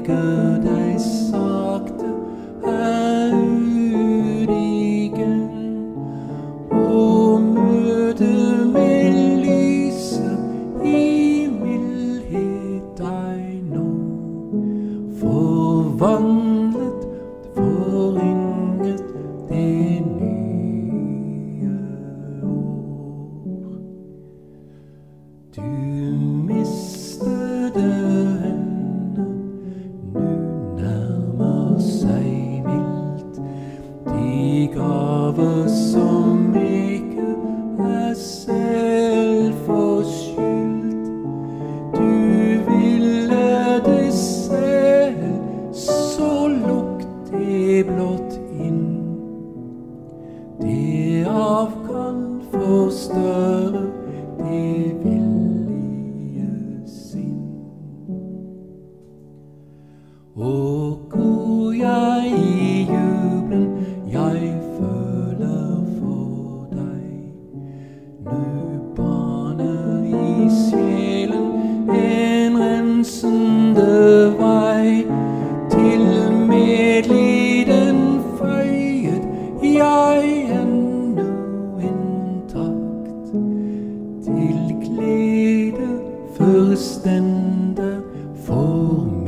beveger deg sakte her ut igjen, og møter med lyset i mildhet deg nå, forvandlet, forringet det nye år. Du mistede henne, nu nærmer seg mildt de gaver som ikke er selv forskyldt. Du ville det selv, så lukk det blott inn. Det avkall forstørrer det villige sinn. Og går jeg i jubelen jeg føler for deg, nu baner i sjelen en rensende vei, til medliden føyet jeg ennå intakt, til glede førstender for